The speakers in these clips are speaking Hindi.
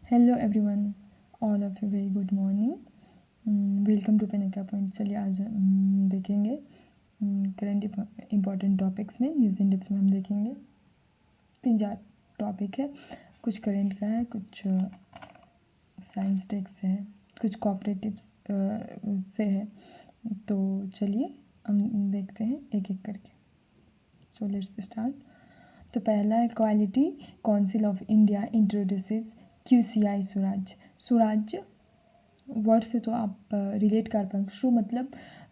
Hello everyone, all of you very good morning. Welcome to पेनिका पॉइंट। चलिए आज हम देखेंगे करंट इम्पॉर्टेंट टॉपिक्स में न्यूज़ इन डिप्थ में हम देखेंगे 3-4 टॉपिक है। कुछ करंट का है, कुछ साइंस टेक्स है, कुछ कोऑपरेटिव्स से है। तो चलिए हम देखते हैं एक एक करके। So let's start. तो पहला है quality council of India introduces QCI Swaraj. Swaraj word से तो आप रिलेट कर पाएंगे। शो मतलब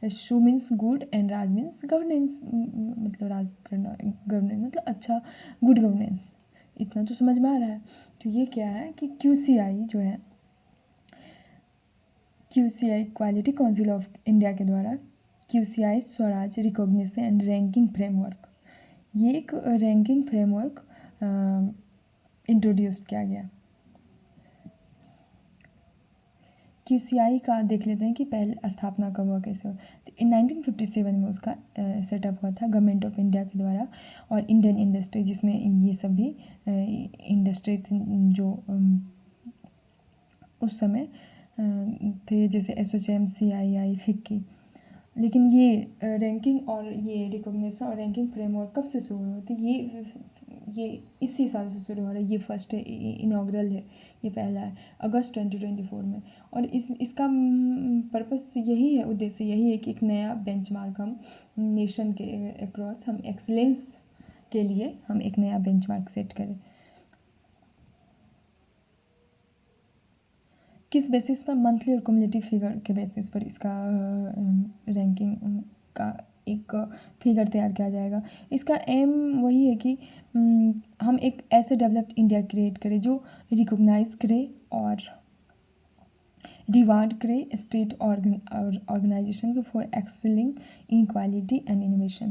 show means good and Raj means governance, मतलब राज करना, गवर्नेंस मतलब अच्छा, गुड गवर्नेंस। इतना तो समझ में आ रहा है। तो ये क्या है कि QCI जो है, QCI quality council of India के द्वारा QCI Swaraj recognition and ranking framework, ये एक रैंकिंग फ्रेमवर्क इंट्रोड्यूस किया गया। QCI का देख लेते हैं कि पहले स्थापना कब हुआ, कैसे हुआ। तो इन 1957 में उसका सेटअप हुआ था गवर्नमेंट ऑफ इंडिया के द्वारा। और इंडियन इंडस्ट्री, जिसमें ये सभी इंडस्ट्री जो उस समय थे, जैसे एसोचैम, CII, फिक्की। लेकिन ये रैंकिंग और ये रिकॉग्निशन और रैंकिंग फ्रेमवर्क कब से शुरू हुआ? तो ये इसी साल से शुरू हो रहा है। ये फर्स्ट है, इनॉग्रल है, ये पहला है अगस्त 2024 में। और इसका पर्पस यही है, उद्देश्य यही है कि एक नया बेंचमार्क हम नेशन के अक्रॉस, हम एक्सीलेंस के लिए हम एक नया बेंचमार्क सेट करें। किस बेसिस पर? मंथली और कम्युलेटिव फिगर के बेसिस पर इसका रैंकिंग का एक फिगर तैयार किया जाएगा। इसका एम वही है कि हम एक ऐसे डेवलप्ड इंडिया क्रिएट करें जो रिकॉग्नाइज करे और रिवार्ड करे स्टेट ऑर्गेनाइजेशन को for excelling in quality and innovation.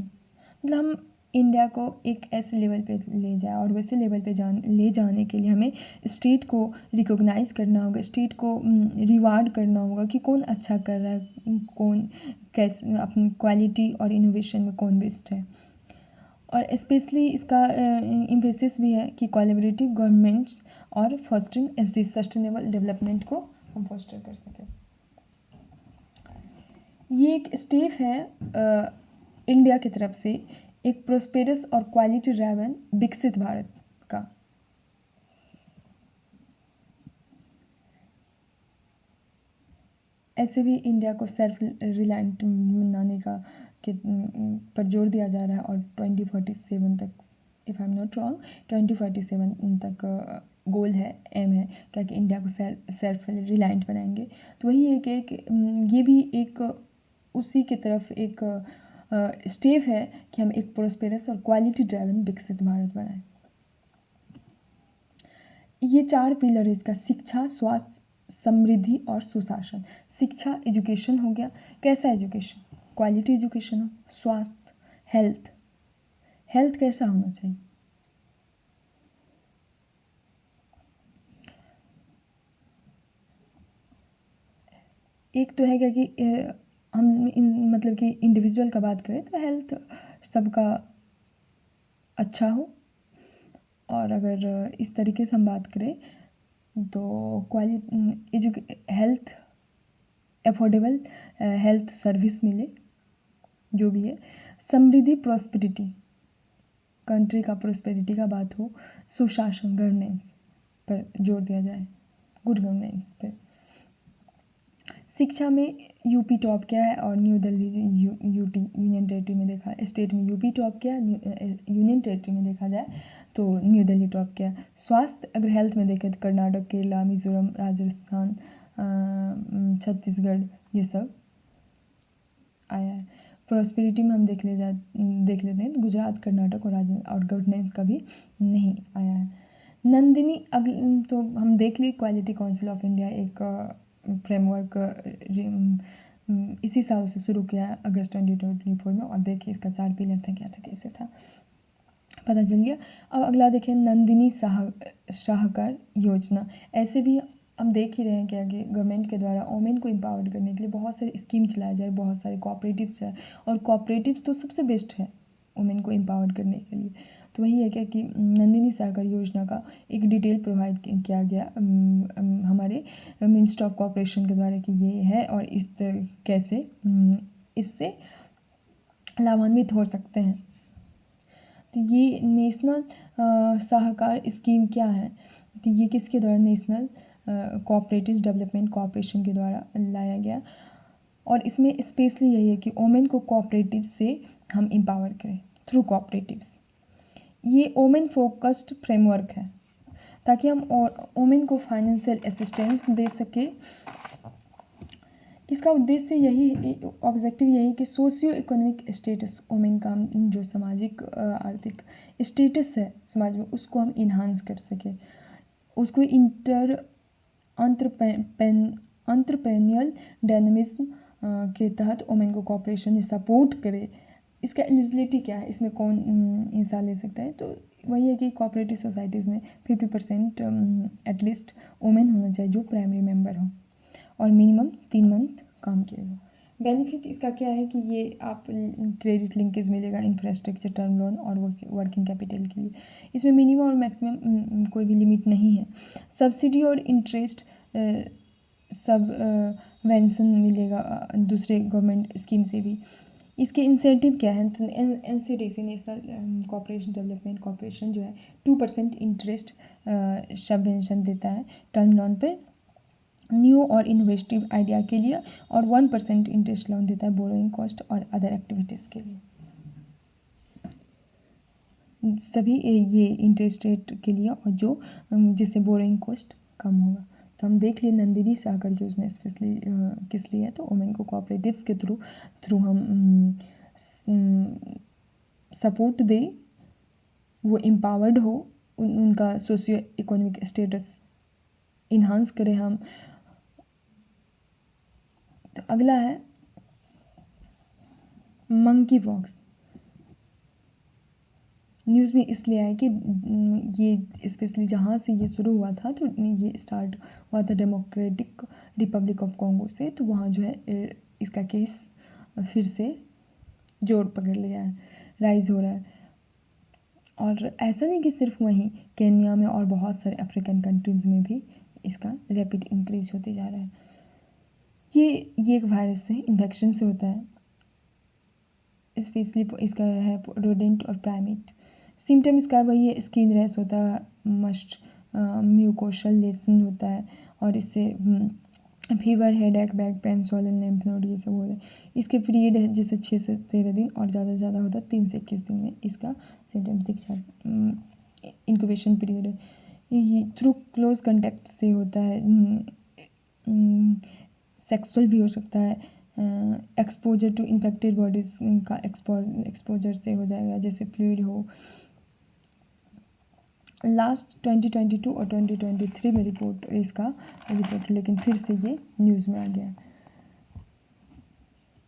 मतलब हम इंडिया को एक ऐसे लेवल पे ले जाए, और वैसे लेवल पे ले जाने के लिए हमें स्टेट को रिकॉग्नाइज करना होगा, स्टेट को रिवार्ड करना होगा कि कौन अच्छा कर रहा है, कौन कैसे अपनी क्वालिटी और इनोवेशन में कौन बेस्ट है। और स्पेशली इसका इम्फेसिस भी है कि कोलैबोरेटिव गवर्नमेंट्स और फॉस्टरिंग SD सस्टेनेबल डेवलपमेंट को हम फॉस्टर कर सकें। ये एक स्टेप है इंडिया की तरफ से एक प्रोस्पेरस और क्वालिटी ड्राइवन विकसित भारत का। ऐसे भी इंडिया को सेल्फ रिलायंट बनाने का पर जोर दिया जा रहा है। और 2047 तक, if I am not wrong, 2047 तक गोल है, एम है क्या कि इंडिया को सेल्फ रिलायंट बनाएंगे। तो वही है कि ये भी एक उसी की तरफ एक स्टेप है कि हम एक प्रोस्पेरस और क्वालिटी ड्राइवन विकसित भारत बनाएं। ये 4 पिलर है इसका: शिक्षा, स्वास्थ्य, समृद्धि और सुशासन। शिक्षा, एजुकेशन हो गया। कैसा एजुकेशन? क्वालिटी एजुकेशन हो। स्वास्थ्य, हेल्थ, हेल्थ कैसा होना चाहिए? एक तो है क्या कि हम मतलब कि इंडिविजुअल का बात करें तो हेल्थ सबका अच्छा हो। और अगर इस तरीके से हम बात करें तो हेल्थ अफोर्डेबल हेल्थ सर्विस मिले, जो भी है। समृद्धि, प्रॉस्पेरिटी, कंट्री का प्रॉस्पेरिटी का बात हो। सुशासन, गवर्नेंस पर जोर दिया जाए, गुड गवर्नेंस पर। शिक्षा में यूपी टॉप क्या है, और new Delhi UT union territory में देखा, स्टेट में यूपी टॉप क्या है, यूनियन टेरेटरी में देखा जाए तो न्यू दिल्ली टॉप क्या है। स्वास्थ्य अगर हेल्थ में देखें तो कर्नाटक, केरला, मिजोरम, राजस्थान, छत्तीसगढ़, ये सब आया है। प्रॉस्पेरिटी में हम देख लेते हैं तो गुजरात, कर्नाटक और गवर्नेंस का भी नहीं आया है। नंदिनी तो हम देख ली क्वालिटी काउंसिल ऑफ इंडिया एक फ्रेमवर्क इसी साल से शुरू किया है अगस्त 2024 में। और देखिए इसका 4 पिलर था, क्या था, कैसे था, पता चल गया। अब अगला देखें, नंदिनी सहकार योजना। ऐसे भी हम देख ही रहे हैं क्या कि गवर्नमेंट के द्वारा वोमेन को एम्पावर्ड करने के लिए बहुत सारे स्कीम चलाए जा रहे, बहुत सारे कोऑपरेटिव्स है। और कोऑपरेटिव्स तो सबसे बेस्ट है वोमेन को एम्पावर्ड करने के लिए। तो वही है क्या कि नंदिनी सागर योजना का एक डिटेल प्रोवाइड किया गया हमारे मिनिस्टर ऑफ कॉर्पोरेशन के द्वारा कि ये है और इस कैसे इससे लाभान्वित हो सकते हैं। तो ये नेशनल सहकार स्कीम क्या है, तो ये किसके द्वारा, नेशनल कोऑपरेटिव डेवलपमेंट कॉर्पोरेशन के द्वारा लाया गया। और इसमें स्पेशली यही है कि वोमेन को कोऑपरेटिव से हम एम्पावर करें थ्रू कोऑपरेटिव्स। ये वोमेन फोकस्ड फ्रेमवर्क है ताकि हम वोमेन को फाइनेंशियल असिस्टेंस दे सके। इसका उद्देश्य यही, ऑब्जेक्टिव यही कि सोशियो इकोनॉमिक स्टेटस वोमेन का, जो सामाजिक आर्थिक स्टेटस है समाज में, उसको हम इन्हांस कर सके, उसको एंटरप्रेन्योरियल डायनामिज्म के तहत वोमेन को कॉर्पोरेशन में सपोर्ट करे। इसका एलिजिबिलिटी क्या है, इसमें कौन हिस्सा ले सकता है, तो वही है कि कोऑपरेटिव सोसाइटीज़ में 50% एटलीस्ट वोमेन होना चाहिए जो प्राइमरी मेंबर हो और मिनिमम 3 मंथ काम किया हो। बेनिफिट इसका क्या है कि ये आप क्रेडिट लिंकेज मिलेगा इंफ्रास्ट्रक्चर, टर्म लोन और वर्किंग कैपिटल के लिए। इसमें मिनिमम और मैक्सिमम कोई भी लिमिट नहीं है। सब्सिडी और इंटरेस्ट सब वेंसन मिलेगा दूसरे गवर्नमेंट स्कीम से भी। इसके इंसेंटिव क्या है, तो NCDC national corporation development corporation जो है 2% इंटरेस्ट सबवेंशन देता है टर्म लोन पर न्यू और इनोवेटिव आइडिया के लिए, और 1% इंटरेस्ट लोन देता है बोरोइंग कॉस्ट और अदर एक्टिविटीज़ के लिए। सभी ये इंटरेस्ट रेट के लिए और जो जिससे बोरोइंग कॉस्ट कम होगा। तो हम देख लिए नंदिनी सागर योजना स्पेशली किस लिए है, तो वुमेन को कोऑपरेटिव्स के थ्रू हम सपोर्ट दें, वो एम्पावर्ड हो, उनका सोशियो इकोनॉमिक स्टेटस इन्हांस करें हम। तो अगला है मंकी पॉक्स। न्यूज़ में इसलिए आया कि ये स्पेशली जहाँ से ये शुरू हुआ था, तो ये स्टार्ट हुआ था डेमोक्रेटिक रिपब्लिक ऑफ कॉन्गो से, तो वहाँ जो है इसका केस फिर से जोर पकड़ लिया है, राइज हो रहा है। और ऐसा नहीं कि सिर्फ वहीं, केन्या में और बहुत सारे अफ्रीकन कंट्रीज़ में भी इसका रैपिड इंक्रीज होते जा रहा है। ये एक वायरस से, इन्फेक्शन से होता है, स्पेशली इसका है रोडेंट और प्राइमेट। सिम्टम इसका वही है, स्किन रैश होता है, मस्ट म्यूकोशल लेसन होता है, और इससे fever, headache, back pain, swollen lymph node, ये सब होता है। इसके पीरियड है जैसे 6 से 13 दिन और ज़्यादा से ज़्यादा होता है 3 से 21 दिन में इसका सिम्टम्स दिख जाता है। इंक्यूबेशन पीरियड है, ये थ्रू क्लोज कंटेक्ट से होता है, सेक्सुअल भी हो सकता है, एक्सपोजर टू इन्फेक्टेड बॉडीज़ का एक्सपोजर से हो जाएगा, जैसे फ्लूइड हो। लास्ट 2022 और 2023 में इसका रिपोर्ट, लेकिन फिर से ये न्यूज़ में आ गया।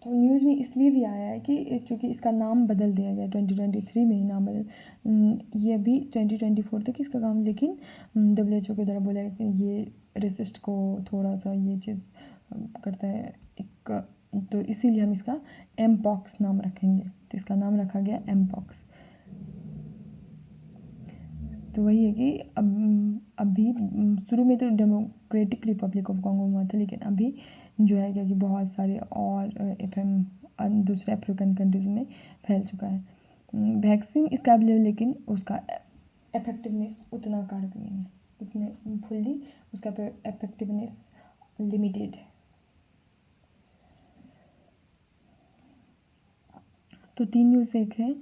तो न्यूज़ में इसलिए भी आया है कि चूँकि इसका नाम बदल दिया गया 2023 में ही नाम बदल, ये अभी 2024 तक इसका काम, लेकिन WHO के द्वारा बोला गया कि ये रेसिस्ट को थोड़ा सा ये चीज़ करता है एक, तो इसीलिए हम इसका एमपॉक्स नाम रखेंगे। तो इसका नाम रखा गया एमपॉक्स। तो वही है कि अभी शुरू में तो डेमोक्रेटिक रिपब्लिक ऑफ कॉन्गो हुआ था, लेकिन अभी जो है क्या कि बहुत सारे और दूसरे अफ्रीकन कंट्रीज़ में फैल चुका है। वैक्सीन इसका अवेलेबल, लेकिन उसका इफेक्टिवनेस उतना कारगर नहीं है, उतने फुल्ली उसका इफेक्टिवनेस लिमिटेड है। तो 3 न्यूज़, एक है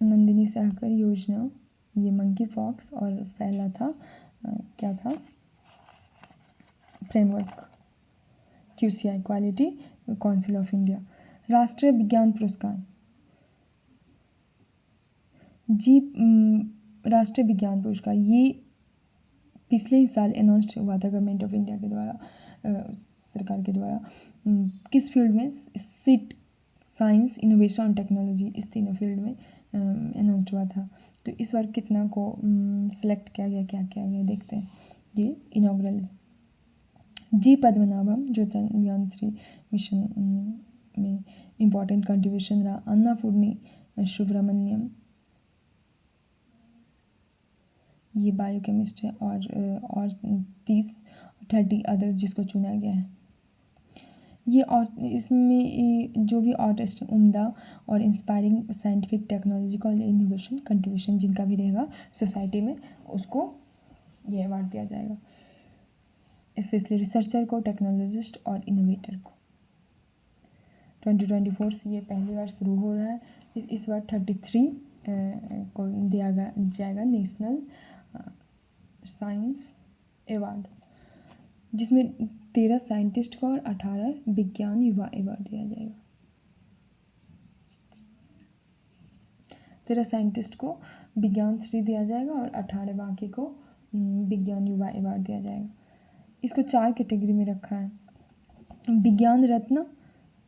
नंदिनी सागर योजना, ये मंकी पॉक्स, और पहला था क्या था, framework QCI quality council of India. राष्ट्रीय विज्ञान पुरस्कार जी, राष्ट्रीय विज्ञान पुरस्कार ये पिछले ही साल अनाउंस हुआ था गवर्नमेंट ऑफ इंडिया के द्वारा, सरकार के द्वारा। किस फील्ड में, सिट, साइंस, इनोवेशन और टेक्नोलॉजी, इस तीनों फील्ड में अनाउंस हुआ था। तो इस बार कितना को सिलेक्ट किया गया, क्या किया गया, देखते हैं। ये इनॉग्रल जी पद्मनाभम ज्योतिर्यान 3 मिशन में इम्पॉर्टेंट कंट्रीब्यूशन रहा। अन्नापूर्णी सुब्रमण्यम, ये बायोकेमिस्ट है, और 30 अदर्स जिसको चुना गया है। ये और इसमें जो भी आर्टिस्ट उम्दा और inspiring scientific technological innovation contribution जिनका भी रहेगा सोसाइटी में, उसको ये अवार्ड दिया जाएगा, स्पेशली रिसर्चर को, टेक्नोलॉजिस्ट और इनोवेटर को। 2024 से ये पहली बार शुरू हो रहा है। इस बार 33 को दिया जाएगा नेशनल साइंस अवार्ड, जिसमें 13 साइंटिस्ट को और 18 विज्ञान युवा अवार्ड दिया जाएगा। 13 साइंटिस्ट को विज्ञान श्री दिया जाएगा और 18 बाकी को विज्ञान युवा अवार्ड दिया जाएगा। इसको 4 कैटेगरी में रखा है। विज्ञान रत्न,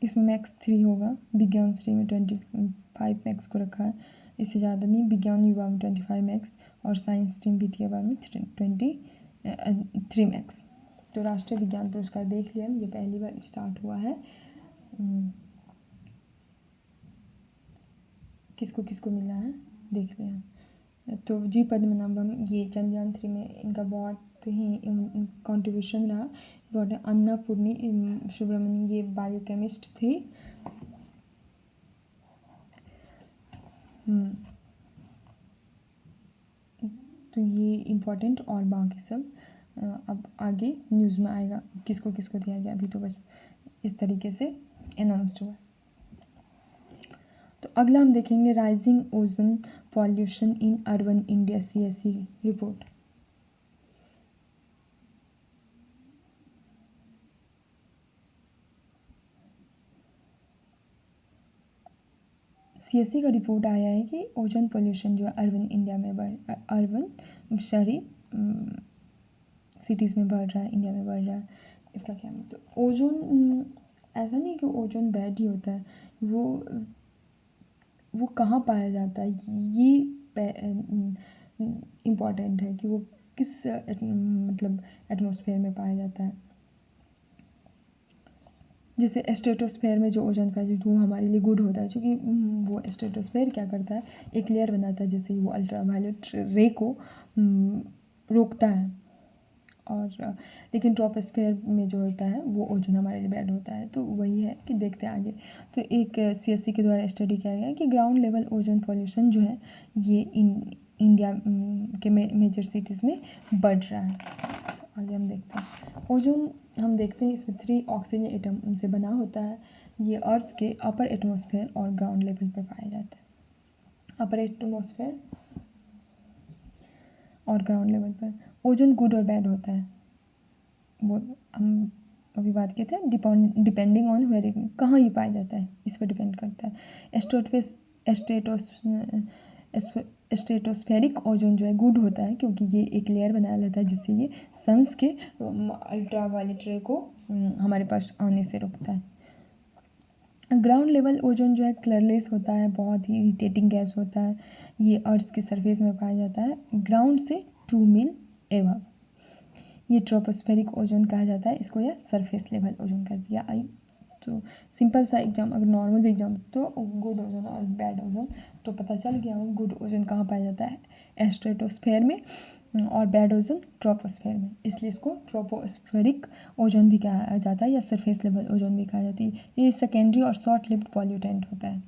इसमें मैक्स 3 होगा। विज्ञान श्री में 25 मैक्स को रखा है, इससे ज़्यादा नहीं। विज्ञान युवा में 25 मैक्स और साइंस टीम वित्तीय अवार्ड में 23 मैक्स। तो राष्ट्रीय विज्ञान पुरस्कार देख लिया, ये पहली बार स्टार्ट हुआ है। किसको किसको मिला है देख लिया। तो जी पद्मनाभम, ये चंद्रयान 3 में इनका बहुत ही कंट्रीब्यूशन रहा। बहुत अन्नापूर्णी सुब्रमण्यम, ये बायोकेमिस्ट थी। तो ये इम्पोर्टेंट, और बाकी सब अब आगे न्यूज़ में आएगा किसको किसको दिया गया। अभी तो बस इस तरीके से अनाउंस्ड हुआ। तो अगला हम देखेंगे rising ozone pollution in urban India, CSE report. CSE का रिपोर्ट आया है कि ओजोन पोल्यूशन जो है अर्बन इंडिया में अर्बन शहरी सिटीज़ में बढ़ रहा है, इंडिया में बढ़ रहा है। इसका क्या मतलब? ओजोन ऐसा नहीं कि ओजोन बैड ही होता है, वो कहाँ पाया जाता है ये इम्पॉर्टेंट है कि वो किस मतलब एटमॉस्फेयर में पाया जाता है। जैसे स्ट्रेटोस्फेयर में जो ओजोन पाया जाता है वो हमारे लिए गुड होता है, क्योंकि वो स्ट्रेटोस्फेयर क्या करता है, एक लेयर बनाता है जैसे वो अल्ट्रा वायलेट रे को रोकता है। और लेकिन ट्रोपोस्फेयर में जो होता है वो ओजोन हमारे लिए बैड होता है। तो वही है कि देखते हैं आगे। तो एक CSE के द्वारा स्टडी किया गया है कि ग्राउंड लेवल ओजोन पॉल्यूशन जो है ये इंडिया के मेजर सिटीज़ में बढ़ रहा है। तो आगे हम देखते हैं। ओजोन हम देखते हैं इसमें 3 ऑक्सीजन एटम से बना होता है। ये अर्थ के अपर एटमॉस्फेयर और ग्राउंड लेवल पर पाया जाता है। अपर एटमॉस्फेयर और ग्राउंड लेवल पर ओजोन गुड और बैड होता है, वो हम अभी बात किए थे। डिपेंडिंग ऑन वेयर कहाँ ये पाया जाता है इस पर डिपेंड करता है। स्ट्रेटोस्फेरिक ओजोन जो है गुड होता है, क्योंकि ये एक लेयर बनाया लेता है जिससे ये सन्स के अल्ट्रा वायलेट रे को हमारे पास आने से रोकता है। ग्राउंड लेवल ओजोन जो है कलरलेस होता है, बहुत ही इरिटेटिंग गैस होता है। ये अर्थ के सरफेस में पाया जाता है ग्राउंड से 2 मील एबव। ये ट्रोपोस्फेरिक ओजोन कहा जाता है इसको, या सरफेस लेवल ओजोन कह दिया। तो सिंपल सा एग्जाम, अगर नॉर्मल भी एग्जाम तो गुड ओजोन और बैड ओजोन तो पता चल गया हो। गुड ओजोन कहाँ पाया जाता है, स्ट्रेटोस्फेयर में, और बैड ओजोन ट्रोपोस्फेयर में, इसलिए इसको ट्रोपोस्फेरिक ओजोन भी कहा जाता है या सरफेस लेवल ओजोन भी कहा जाती है। ये सेकेंडरी और शॉर्ट लिव्ड पॉल्यूटेंट होता है।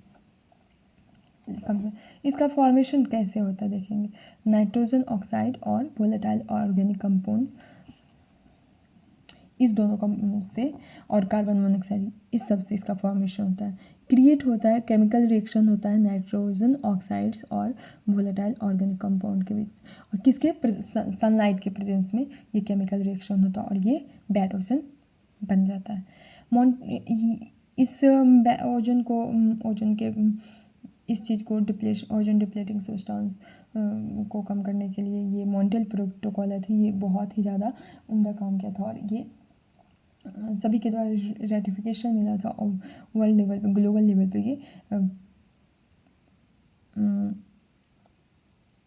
इसका फॉर्मेशन कैसे होता है देखेंगे। नाइट्रोजन ऑक्साइड और वोलेटाइल ऑर्गेनिक कंपाउंड, इस दोनों का से, और कार्बन मोनोऑक्साइड, इस सब से इसका फॉर्मेशन होता है। क्रिएट होता है, केमिकल रिएक्शन होता है नाइट्रोजन ऑक्साइड्स और वोलेटाइल ऑर्गेनिक कंपाउंड के बीच, और किसके सनलाइट के प्रेजेंस में ये केमिकल रिएक्शन होता है और ये बैड ओजोन बन जाता है। इस ओजोन को ओजोन के इस चीज़ को ओजोन डिप्लेटिंग सब्सटेंस को कम करने के लिए ये मॉन्ट्रियल प्रोटोकॉल है, ये बहुत ही ज़्यादा उम्दा काम किया था, और ये सभी के द्वारा रेटिफिकेशन मिला था, और वर्ल्ड लेवल पे, ग्लोबल लेवल पे ये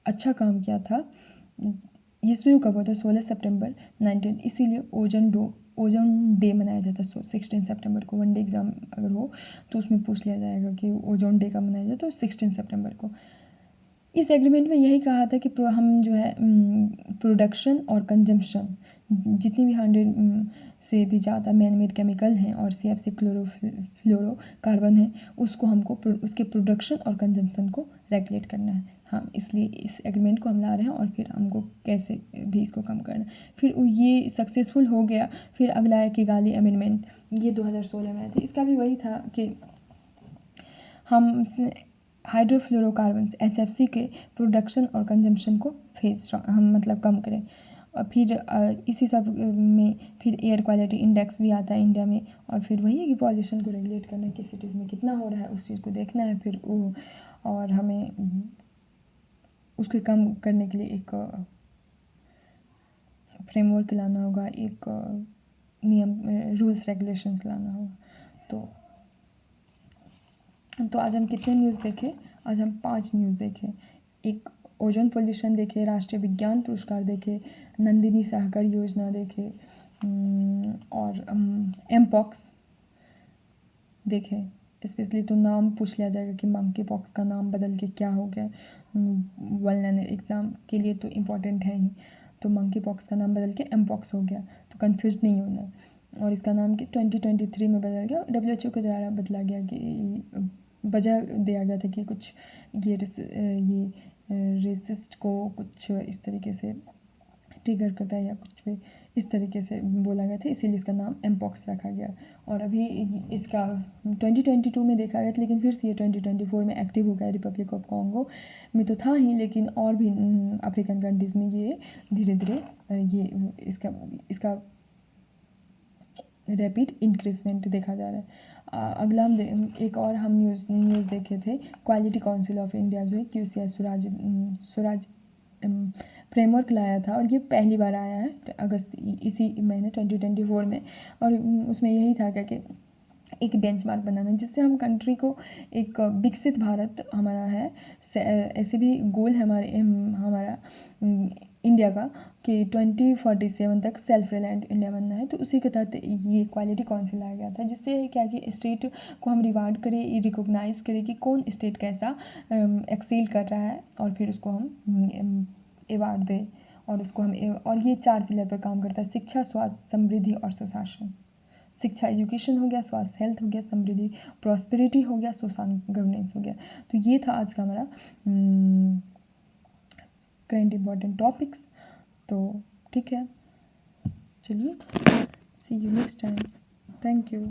अच्छा काम किया था। ये शुरू कब हुआ था, 16 सितंबर 19, इसीलिए ओजोन ओजोन डे मनाया जाता है 16 सितंबर को। वन डे एग्ज़ाम अगर हो तो उसमें पूछ लिया जाएगा कि ओजोन डे कब मनाया जाता है, तो 16 सितंबर को। इस एग्रीमेंट में यही कहा था कि हम जो है प्रोडक्शन और कंजम्पशन जितनी भी 100 से भी ज़्यादा मैन मेड केमिकल हैं और CFC क्लोरोफ्लोरोकार्बन है, उसको हमको उसके प्रोडक्शन और कंजम्पशन को रेगुलेट करना है। हाँ, इसलिए इस एग्रीमेंट को हम ला रहे हैं और फिर हमको कैसे भी इसको कम करना है। फिर ये सक्सेसफुल हो गया। फिर अगला है किगाली अमेंडमेंट, ये 2016 में आया था। इसका भी वही था कि हम हाइड्रोफ्लोरोकार्बन्स HFC के प्रोडक्शन और कंजम्पशन को हम मतलब कम करें। और फिर इसी सब में फिर एयर क्वालिटी इंडेक्स भी आता है इंडिया में। और फिर वही है कि पॉल्यूशन को रेगुलेट करना है, किस सिटीज़ में कितना हो रहा है उस चीज़ को देखना है फिर वो, और हमें उसको कम करने के लिए एक फ्रेमवर्क लाना होगा, एक नियम रूल्स रेगुलेशंस लाना होगा। तो आज हम कितने न्यूज़ देखे? आज हम 5 न्यूज़ देखे। एक ओजोन पोल्यूशन देखे, राष्ट्रीय विज्ञान पुरस्कार देखे, नंदिनी सहकार योजना देखे, और एमपॉक्स देखे। स्पेशली तो नाम पूछ लिया जाएगा कि मंकी पॉक्स का नाम बदल के क्या हो गया। वेल एग्ज़ाम के लिए तो इम्पॉर्टेंट है ही। तो मंकी पॉक्स का नाम बदल के एमपॉक्स हो गया, तो कन्फ्यूज नहीं होना। और इसका नाम कि 2023 में बदल गया, WHO के द्वारा बदला गया कि वजह दिया गया था कि कुछ ये रेसिस्ट को कुछ इस तरीके से ट्रिगर करता है या कुछ भी इस तरीके से बोला गया था, इसीलिए इसका नाम एमपॉक्स रखा गया। और अभी इसका 2022 में देखा गया था, लेकिन फिर से ये 2024 में एक्टिव हो गया। रिपब्लिक ऑफ कॉन्गो में तो था ही, लेकिन और भी अफ्रीकन कंट्रीज़ में ये धीरे धीरे ये इसका रैपिड इंक्रीजमेंट देखा जा रहा है। अगला हम एक और हम न्यूज़ देखे थे, क्वालिटी काउंसिल ऑफ इंडिया जो है QCI स्वराज फ्रेमवर्क लाया था। और ये पहली बार आया है अगस्त इसी महीने 2024 में। और उसमें यही था क्या कि एक बेंचमार्क बनाना, जिससे हम कंट्री को एक विकसित भारत हमारा है, ऐसे भी गोल है हमारा इंडिया का कि 2047 तक सेल्फ रिलायंट इंडिया बनना है। तो उसी के तहत ये क्वालिटी काउंसिल लाया गया था, जिससे क्या कि स्टेट को हम रिवार्ड करें, रिकॉग्नाइज़ करें कि कौन स्टेट कैसा एक्सेल कर रहा है, और फिर उसको हम अवार्ड दें। और उसको हम और ये 4 पिलर पर काम करता है: शिक्षा, स्वास्थ्य, समृद्धि और सुशासन। शिक्षा एजुकेशन हो गया, स्वास्थ्य हेल्थ हो गया, समृद्धि प्रॉस्पेरिटी हो गया, सोशल गवर्नेंस हो गया। तो ये था आज का हमारा करंट इम्पॉर्टेंट टॉपिक्स। तो ठीक है, चलिए, see you next time. Thank you.